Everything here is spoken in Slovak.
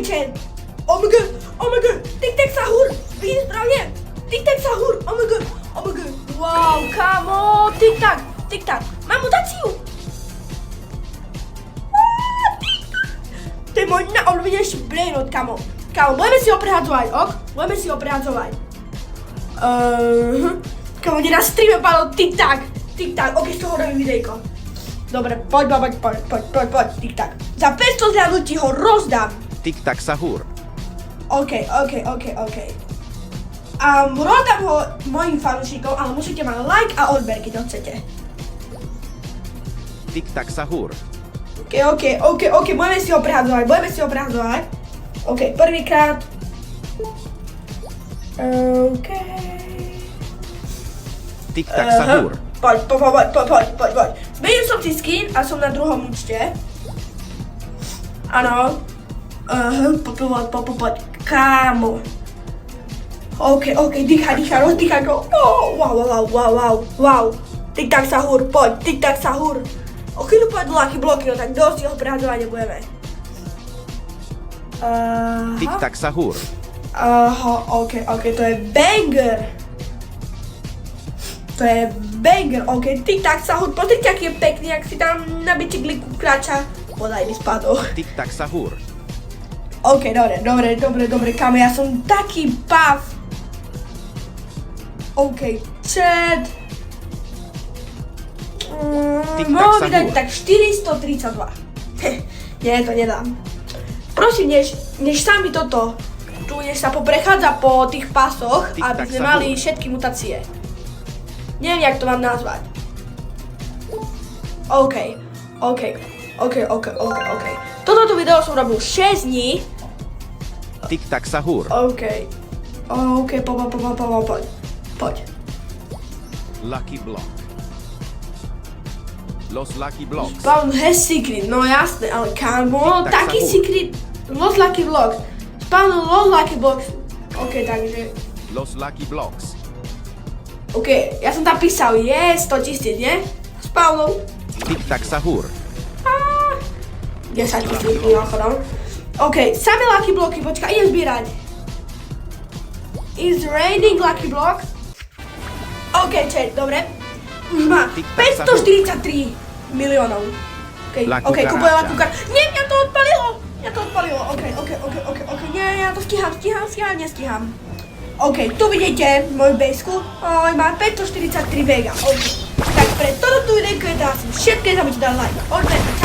chat. Oh my god, Tic-Tac Sahur, vidím správne. Tic-Tac Sahur, oh my god. Wow, kámo, Tic-Tac, mám mutáciu. To je môj najobľúbenejší brainrot, kámo. Kámo, budeme si ho prehadzovať, ok? Budeme si ho prehadzovať. Kámo, kde na streame padol Tic-Tac, ok, z toho robím videjko. Dobre, poď, Tic-Tac. Za 500 zľadnutí ho rozdám. Tic-Tac Sahur. OK. Rozdám ho mojim fanúšikom, ale musíte mať like a odber, keď ho chcete. Tic-Tac Sahur. OK, budeme si ho prehadzovať. OK, prvýkrát. OK. Tic-Tac Sahur. Poď. Zmenil som si skin a som na druhom účte. Áno. Poď. Kámo. OK, dýchaj, rozdýchaj go. Wow. Tic-Tac Sahur, poď, Tic-Tac Sahur. O chvíľu pôjdu Lucky bloky, no tak dosť jeho prehadzovať nebudeme. Tic-Tac Sahur. OK, to je banger. OK, Tic-Tac Sahur, pozrite, aký je pekný, ak si tam na bicykliku kráča. Podaj mi spadol. Tic-Tac Sahur. OK, dobre, kámo, ja som taký buff. OK, chat. Mohol by dať tak 432. Nie, to nedám. Prosím, než sa mi toto, než sa poprechádza po tých pasoch, aby sme mali všetky mutácie. Neviem, jak to mám nazvať. OK. Toto video som robil 6 dní. Tic-Tac Sahur. OK, poď. Lucky Block. Los Lucky Blocks. Spawn has secret, no jasné, ale kámo, taký secret. Los Lucky Blocks. Spawn Los Lucky Blocks. OK, takže. Los Lucky Blocks. OK, ja som tam písal, 100 000, nie? Spawnov. Tic-Tac Sahur. 10 000 mimochodom. OK, samé Lucky bloky, počka, idem zbierať. Is raining Lucky block? OK, chat, dobre. Už má 543 miliónov. OK, kupujem Lucky kartu. Nie, mňa to odpalilo. OK, nie, ja to nestíham. OK, tu vidíte môj baseku. Má 543 vega. OK, tak pre toto videjko je to asi všetko, zabudnite dať like. Odberte.